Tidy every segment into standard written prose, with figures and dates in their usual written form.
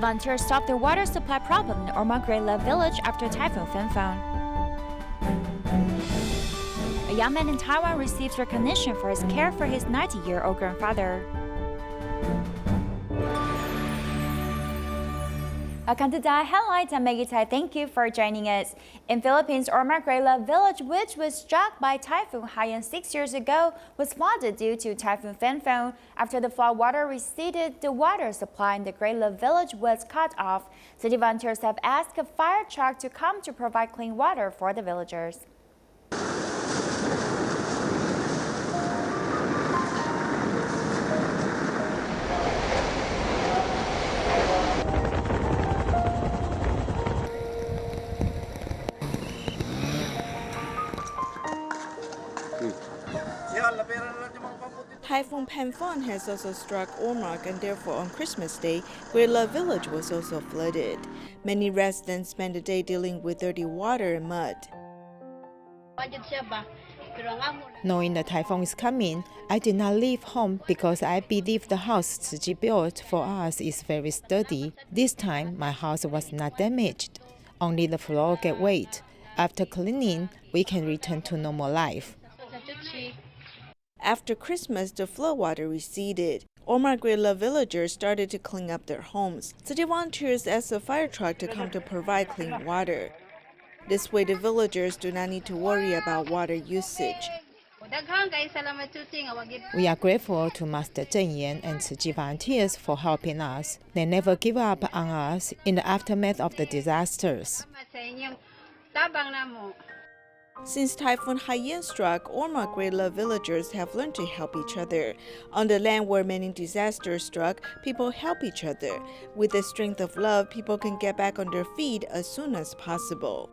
volunteers solved the water supply problem in Ormoc Great Love village after Typhoon Phanfone. A young man in Taiwan receives recognition for his care for his 90-year-old grandfather. Welcome to DaAi Headlines. I'm Maggie Tsai. Thank you for joining us. In Philippines, Ormoc Great Love village, which was struck by Typhoon Haiyan 6 years ago, was flooded due to Typhoon Phanfone. After the floodwater receded, the water supply in the Great Love village was cut off. City volunteers have asked a fire truck to come to provide clean water for the villagers. Typhoon Phanfone has also struck Ormoc, and therefore on Christmas Day, Great Love village was also flooded. Many residents spent the day dealing with dirty water and mud. Knowing the typhoon is coming, I did not leave home because I believe the house Tzu Chi built for us is very sturdy. This time, my house was not damaged. Only the floor get wet. After cleaning, we can return to normal life. After Christmas, the floodwater receded. Ormoc Great Love villagers started to clean up their homes. City volunteers asked a fire truck to come to provide clean water. This way, the villagers do not need to worry about water usage. We are grateful to Master Zheng Yan and Tzu Chi volunteers for helping us. They never give up on us in the aftermath of the disasters. Since Typhoon Haiyan struck, Ormoc Great Love villagers have learned to help each other. On the land where many disasters struck, people help each other. With the strength of love, people can get back on their feet as soon as possible.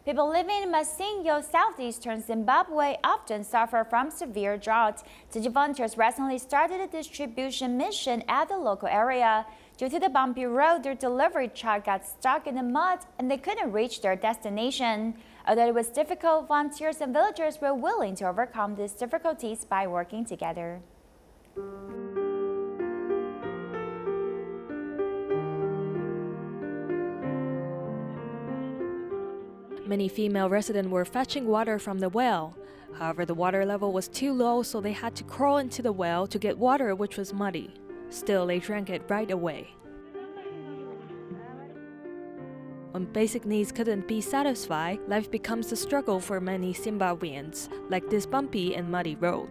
People living in Masyingyo, southeastern Zimbabwe, often suffer from severe drought. City volunteers recently started a distribution mission at the local area. Due to the bumpy road, their delivery truck got stuck in the mud and they couldn't reach their destination. Although it was difficult, volunteers and villagers were willing to overcome these difficulties by working together. Many female residents were fetching water from the well. However, the water level was too low, so they had to crawl into the well to get water, which was muddy. Still, they drank it right away. When basic needs couldn't be satisfied, life becomes a struggle for many Zimbabweans, like this bumpy and muddy road.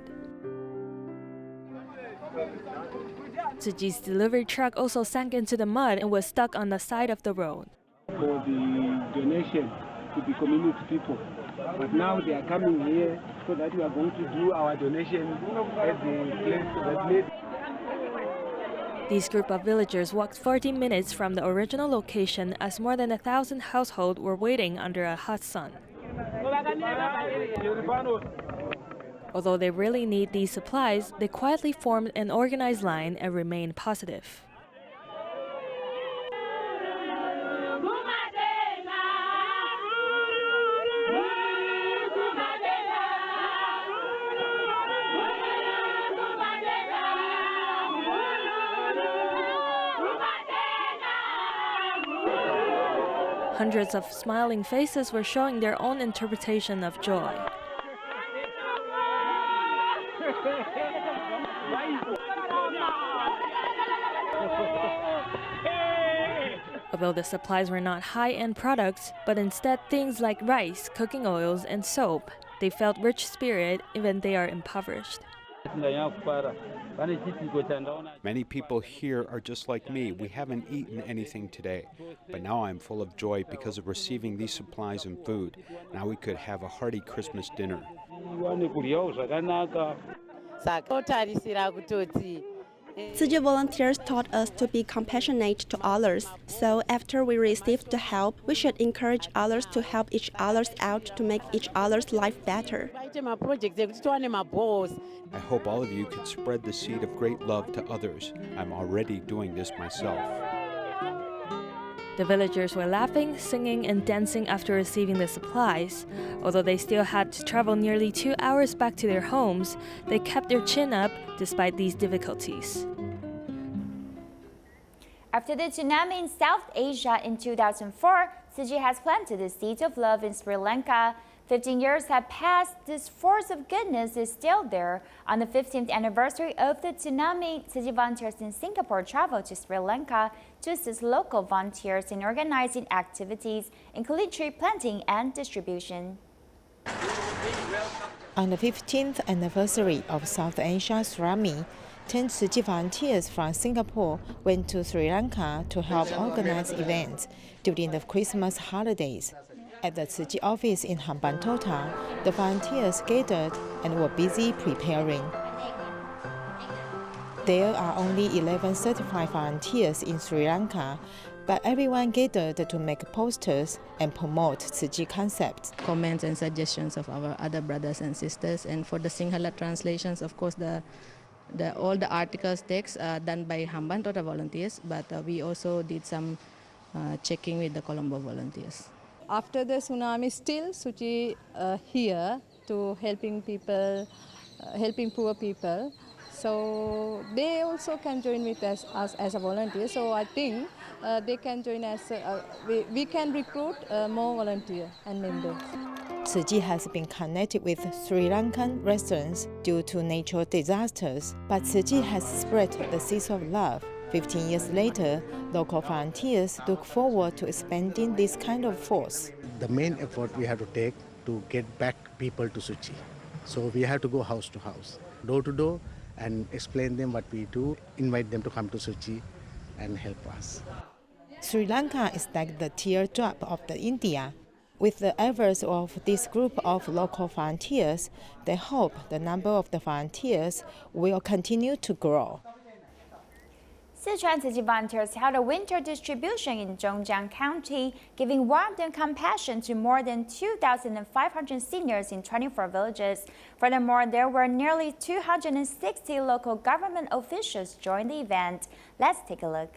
Tzu Chi's delivery truck also sank into the mud and was stuck on the side of the road. For the donation to the community people, but now they are coming here so that we are going to do our donation at the place that made. This group of villagers walked 40 minutes from the original location as more than 1,000 households were waiting under a hot sun. Although they really need these supplies, they quietly formed an organized line and remained positive. Hundreds of smiling faces were showing their own interpretation of joy. Although the supplies were not high-end products, but instead things like rice, cooking oils, and soap, they felt rich spirit even they are impoverished. Many people here are just like me. We haven't eaten anything today, but now I'm full of joy because of receiving these supplies and food. Now we could have a hearty Christmas dinner. Tzu Chi volunteers taught us to be compassionate to others. So after we received the help, we should encourage others to help each other out to make each other's life better. I hope all of you could spread the seed of great love to others. I'm already doing this myself. The villagers were laughing, singing, and dancing after receiving the supplies. Although they still had to travel nearly 2 hours back to their homes, they kept their chin up despite these difficulties. After the tsunami in South Asia in 2004, Tzu Chi has planted the seeds of love in Sri Lanka. 15 years have passed, this force of goodness is still there. On the 15th anniversary of the tsunami, Tzu Chi volunteers in Singapore traveled to Sri Lanka to assist local volunteers in organizing activities, including tree planting and distribution. On the 15th anniversary of South Asia tsunami, 10 Tzu Chi volunteers from Singapore went to Sri Lanka to help organize events during the Christmas holidays. At the Tzu Chi office in Hambantota, the volunteers gathered and were busy preparing. There are only 11 certified volunteers in Sri Lanka, but everyone gathered to make posters and promote Tzu Chi concepts. Comments and suggestions of our other brothers and sisters, and for the Sinhala translations, of course, all the articles text are done by Hambantota volunteers, but we also did some checking with the Colombo volunteers. After the tsunami, still Tzu Chi here to helping people, helping poor people. So they also can join with us as a volunteer. So I think they can join us. We can recruit more volunteers and members. Tzu Chi has been connected with Sri Lankan residents due to natural disasters, but Tzu Chi has spread the seeds of love. 15 years later, local volunteers look forward to expanding this kind of force. The main effort we have to take to get back people to Tzu Chi. So we have to go house to house, door to door, and explain them what we do, invite them to come to Tzu Chi and help us. Sri Lanka is like the teardrop of the India. With the efforts of this group of local volunteers, they hope the number of the volunteers will continue to grow. Sichuan Tzu Chi volunteers held a winter distribution in Zhongjiang County, giving warmth and compassion to more than 2,500 seniors in 24 villages. Furthermore, there were nearly 260 local government officials join the event. Let's take a look.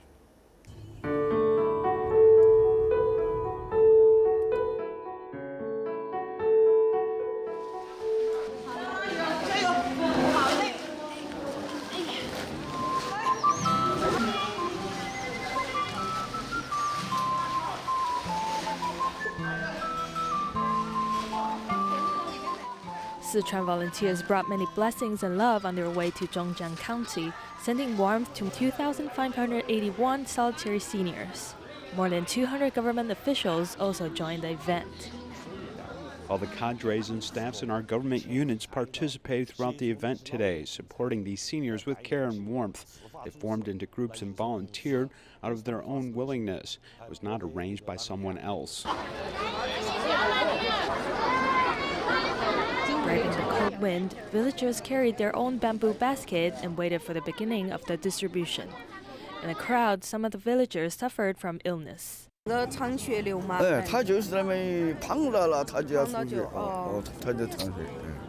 Sichuan volunteers brought many blessings and love on their way to Zhongjiang County, sending warmth to 2,581 solitary seniors. More than 200 government officials also joined the event. All the cadres and staffs in our government units participated throughout the event today, supporting these seniors with care and warmth. They formed into groups and volunteered out of their own willingness. It was not arranged by someone else. Braving the cold wind, villagers carried their own bamboo basket and waited for the beginning of the distribution. In the crowd, some of the villagers suffered from illness. 他就是那么胖了，他就要出去，他就烫水。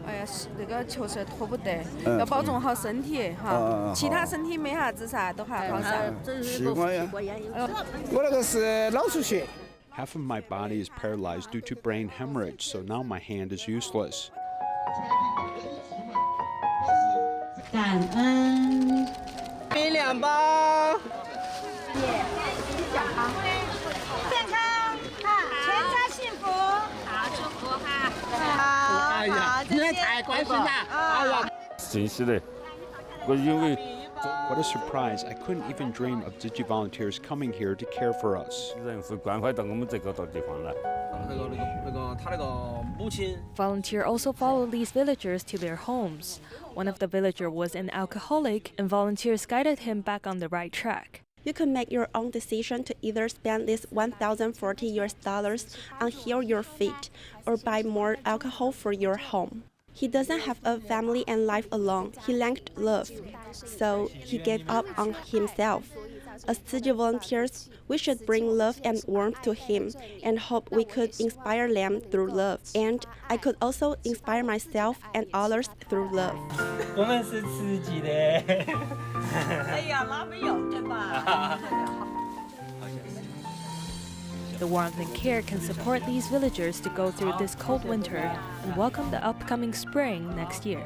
哎呀，那个确实拖不得，要保重好身体哈。其他身体没啥子噻，都还好噻。习惯呀。我那个是脑出血。Half of my body is paralyzed due to brain hemorrhage, so now my hand is useless. 感恩。给2包。健康哈，全家幸福。好，祝福哈。好，哎呀，你也太关心了。哎呀，真是的，我因为。 What a surprise! I couldn't even dream of Tzu Chi volunteers coming here to care for us. Volunteer also followed these villagers to their homes. One of the villagers was an alcoholic, and volunteers guided him back on the right track. You can make your own decision to either spend this $1,040 on Heal Your Feet or buy more alcohol for your home. He doesn't have a family and life alone. He lacked love, so he gave up on himself. As Tzu Chi volunteers, we should bring love and warmth to him and hope we could inspire them through love. And I could also inspire myself and others through love. 我们是自己的。哎呀，那没有对吧？ The warmth and care can support these villagers to go through this cold winter and welcome the upcoming spring next year.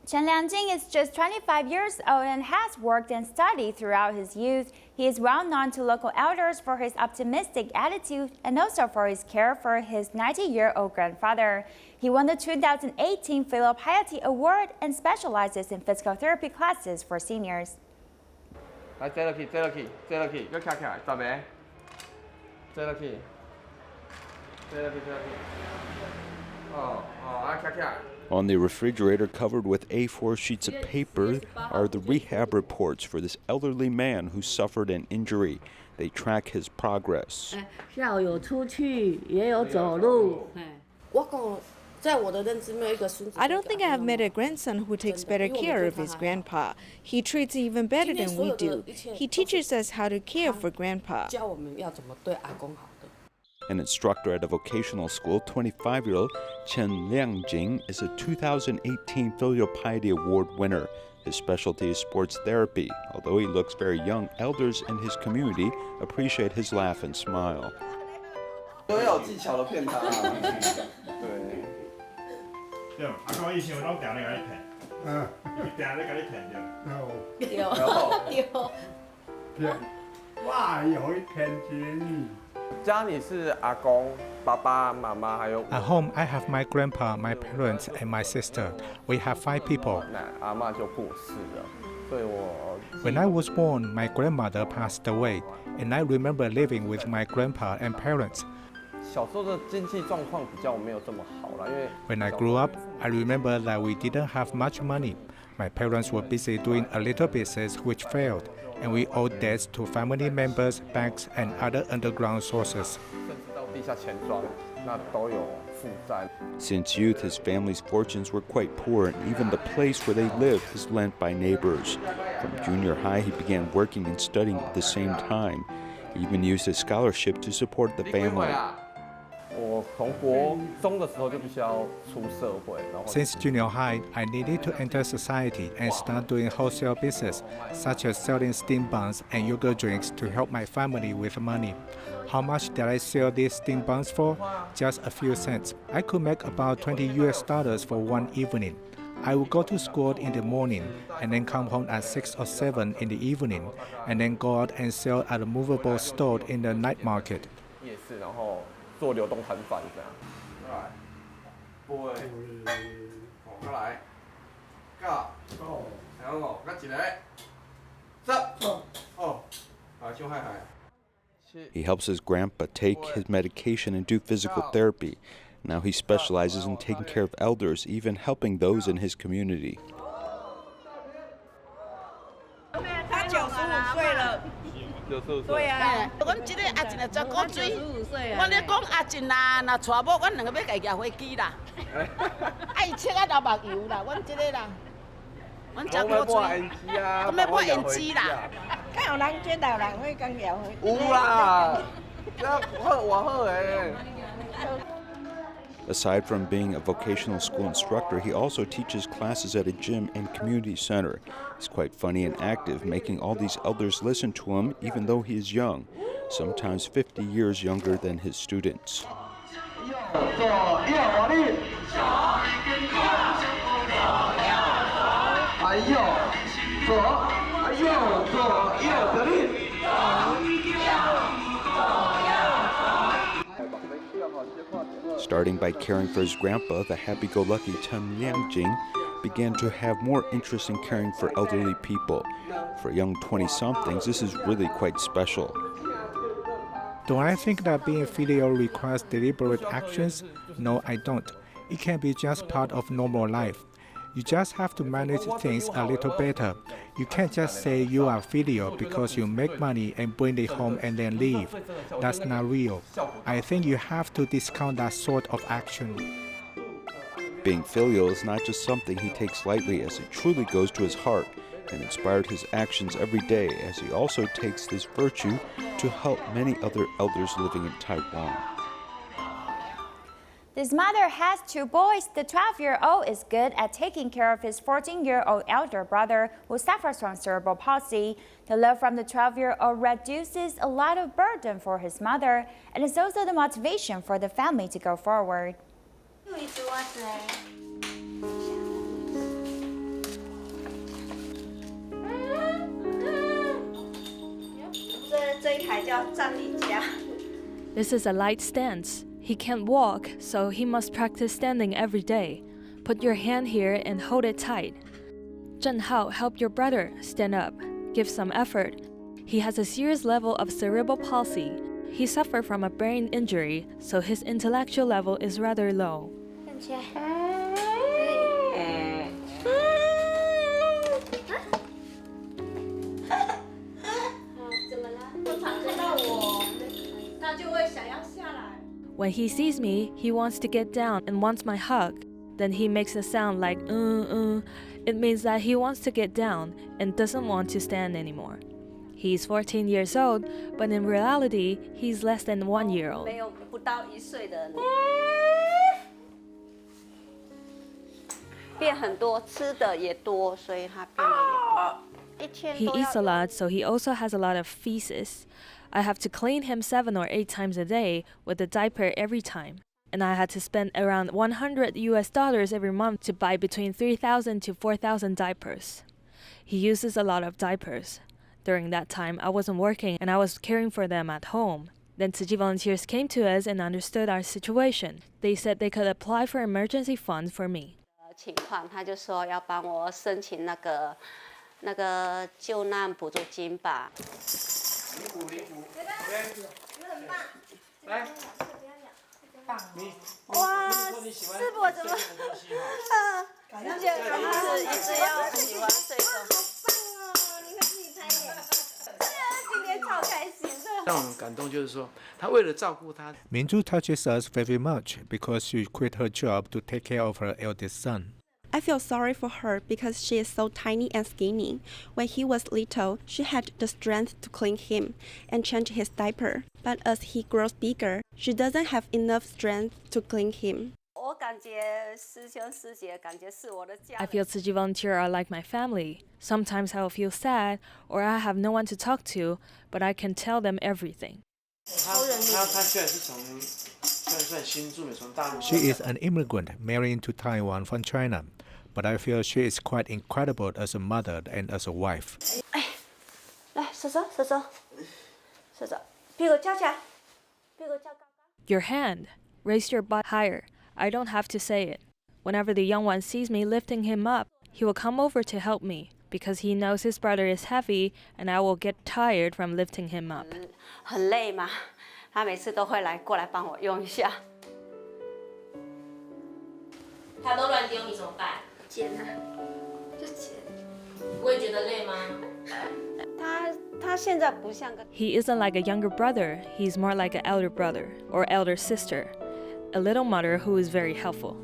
Chen Liangjing is just 25 years old and has worked and studied throughout his youth. He is well known to local elders for his optimistic attitude and also for his care for his 90-year-old grandfather. He won the 2018 Filial Piety Award and specializes in physical therapy classes for seniors. On the refrigerator covered with A4 sheets of paper are the rehab reports for this elderly man who suffered an injury. They track his progress. I don't think I have met a grandson who takes better care of his grandpa. He treats even better than we do. He teaches us how to care for grandpa. An instructor at a vocational school, 25-year-old Chen Liangjing is a 2018 Filial Piety Award winner. His specialty is sports therapy. Although he looks very young, elders in his community appreciate his laugh and smile. At home, I have my grandpa, my parents, and my sister. We have 5 people. When I was born, my grandmother passed away, and I remember living with my grandpa and parents. When I grew up, I remember that we didn't have much money. My parents were busy doing a little business which failed, and we owed debts to family members, banks, and other underground sources. Since youth, his family's fortunes were quite poor, and even the place where they live is lent by neighbors. From junior high, he began working and studying at the same time. He even used his scholarship to support the family. Since junior high, I needed to enter society and start doing wholesale business, such as selling steam buns and yogurt drinks to help my family with money. How much did I sell these steam buns for? Just a few cents. I could make about $20 for one evening. I would go to school in the morning and then come home at 6 or 7 in the evening, and then go out and sell at a movable store in the night market. He helps his grandpa take his medication and do physical therapy. Now he specializes in taking care of elders, even helping those in his community. Aside from being a vocational school instructor, he also teaches classes at a gym and community center. He's quite funny and active, making all these elders listen to him even though he is young, sometimes 50 years younger than his students. Starting by caring for his grandpa, the happy-go-lucky Chen Liangjing began to have more interest in caring for elderly people. For young 20-somethings, this is really quite special. Do I think that being filial requires deliberate actions? No, I don't. It can be just part of normal life. You just have to manage things a little better. You can't just say you are filial because you make money and bring it home and then leave. That's not real. I think you have to discount that sort of action. Being filial is not just something he takes lightly, as it truly goes to his heart and inspired his actions every day, as he also takes this virtue to help many other elders living in Taiwan. This mother has 2 boys. The 12-year-old is good at taking care of his 14-year-old elder brother who suffers from cerebral palsy. The love from the 12-year-old reduces a lot of burden for his mother, and is also the motivation for the family to go forward. This is a light stance. He can't walk, so he must practice standing every day. Put your hand here and hold it tight. Zhenhao, help your brother stand up. Give some effort. He has a serious level of cerebral palsy. He suffered from a brain injury, so his intellectual level is rather low. When he sees me, he wants to get down and wants my hug. Then he makes a sound like It means that he wants to get down and doesn't want to stand anymore. He's 14 years old, but in reality, he's less than 1 year old. He eats a lot, so he also has a lot of feces. I have to clean him 7 or 8 times a day with a diaper every time. And I had to spend around $100 every month to buy between 3,000 to 4,000 diapers. He uses a lot of diapers. During that time, I wasn't working and I was caring for them at home. Then Tzu Chi volunteers came to us and understood our situation. They said they could apply for emergency funds for me. Minju touches us very much because she quit her job to take care of her eldest son. I feel sorry for her because she is so tiny and skinny. When he was little, she had the strength to clean him and change his diaper. But as he grows bigger, she doesn't have enough strength to clean him. I feel Tzu Chi volunteers are like my family. Sometimes I will feel sad or I have no one to talk to, but I can tell them everything. She is an immigrant married to Taiwan from China, but I feel she is quite incredible as a mother and as a wife. Your hand. Raise your butt higher. I don't have to say it. Whenever the young one sees me lifting him up, he will come over to help me because he knows his brother is heavy and I will get tired from lifting him up. He isn't like a younger brother, he's more like an elder brother or elder sister, a little mother who is very helpful.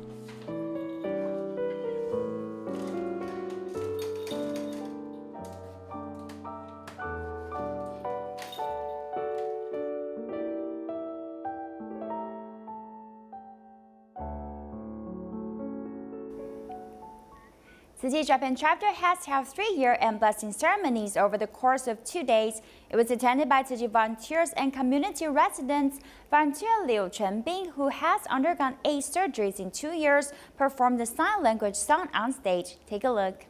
Tzu Chi Japan chapter has held 3-year and blessing ceremonies over the course of 2 days. It was attended by Tzu Chi volunteers and community residents. Volunteer Liu Chenbing, who has undergone 8 surgeries in 2 years, performed the sign language song on stage. Take a look.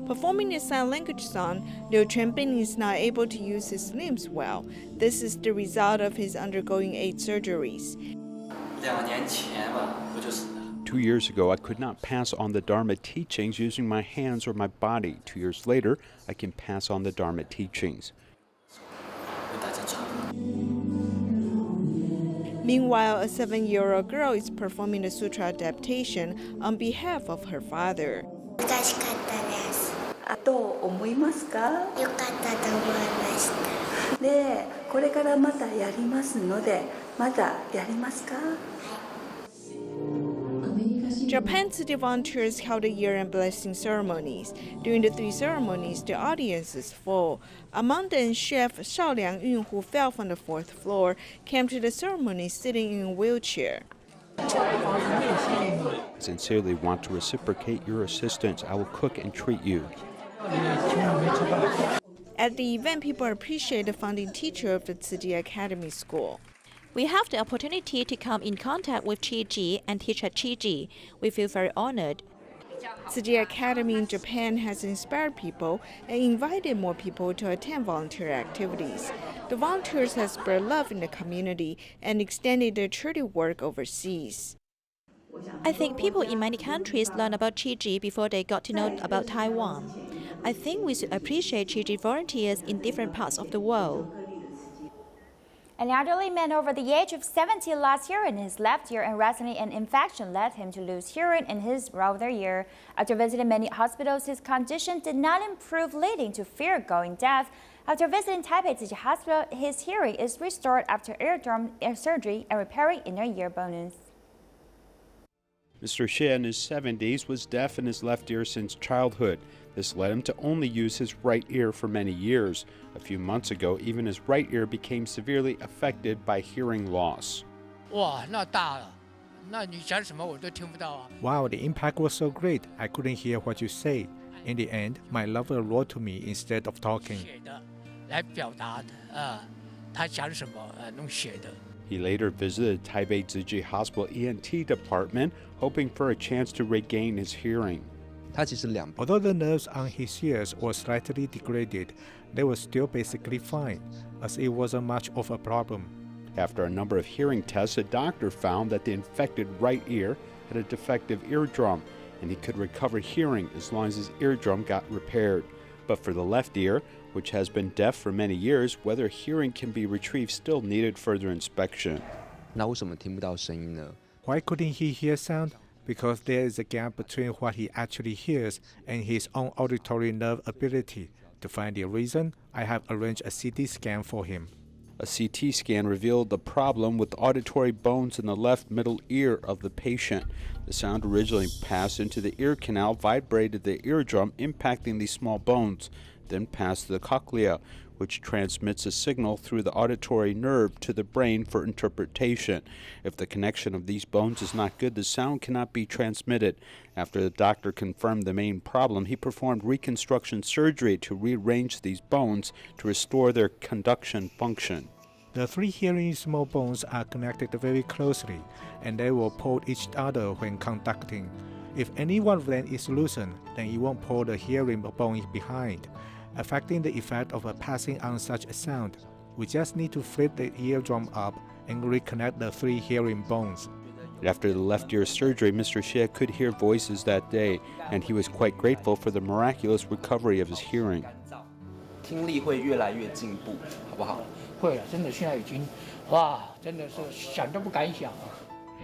Performing the sign language song, Liu Chenbing is not able to use his limbs well. This is the result of his undergoing 8 surgeries. 2 years ago, I could not pass on the Dharma teachings using my hands or my body. 2 years later, I can pass on the Dharma teachings. Meanwhile, a 7-year-old girl is performing the sutra adaptation on behalf of her father. Japan Tzu Chi volunteers held a year-end blessing ceremonies. During the 3 ceremonies, the audience is full. Among them, Chef Shao Liang-yun, who fell from the 4th floor, came to the ceremony sitting in a wheelchair. I sincerely want to reciprocate your assistance. I will cook and treat you. At the event, people appreciate the founding teacher of the Tzu Chi Academy School. We have the opportunity to come in contact with Chi Chi and teach her Chi Chi. We feel very honored. Tzu Chi Academy in Japan has inspired people and invited more people to attend volunteer activities. The volunteers have spread love in the community and extended their charity work overseas. I think people in many countries learn about Tzu Chi before they got to know about Taiwan. I think we should appreciate Tzu Chi volunteers in different parts of the world. An elderly man over the age of 70 lost hearing in his left ear, and recently an infection led him to lose hearing in his other ear. After visiting many hospitals, his condition did not improve, leading to fear of going deaf. After visiting Taipei Tzu Chi Hospital, his hearing is restored after eardrum surgery and repairing inner ear bones. Mr. Xie, in his 70s, was deaf in his left ear since childhood. This led him to only use his right ear for many years. A few months ago, even his right ear became severely affected by hearing loss. Wow, the impact was so great, I couldn't hear what you say. In the end, my lover wrote to me instead of talking. He later visited Taipei Tzu Chi Hospital ENT department, hoping for a chance to regain his hearing. Although the nerves on his ears were slightly degraded, they were still basically fine, as it wasn't much of a problem. After a number of hearing tests, a doctor found that the infected right ear had a defective eardrum, and he could recover hearing as long as his eardrum got repaired. But for the left ear, which has been deaf for many years, whether hearing can be retrieved still needed further inspection. Why couldn't he hear sound? Because there is a gap between what he actually hears and his own auditory nerve ability. To find the reason, I have arranged a CT scan for him. A CT scan revealed the problem with auditory bones in the left middle ear of the patient. The sound originally passed into the ear canal, vibrated the eardrum, impacting these small bones, then passed to the cochlea, which transmits a signal through the auditory nerve to the brain for interpretation. If the connection of these bones is not good, the sound cannot be transmitted. After the doctor confirmed the main problem, he performed reconstruction surgery to rearrange these bones to restore their conduction function. The three hearing small bones are connected very closely, and they will pull each other when conducting. If any one of them is loosened, then it won't pull the hearing bone behind, affecting the effect of passing on such a sound. We just need to flip the eardrum up and reconnect the three hearing bones. After the left ear surgery, Mr. Xie could hear voices that day, and he was quite grateful for the miraculous recovery of his hearing.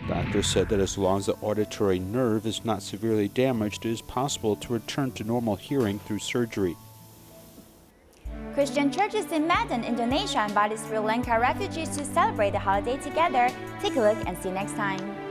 Doctors said that as long as the auditory nerve is not severely damaged, it is possible to return to normal hearing through surgery. Christian churches in Medan, Indonesia invite Sri Lanka refugees to celebrate the holiday together. Take a look and see you next time.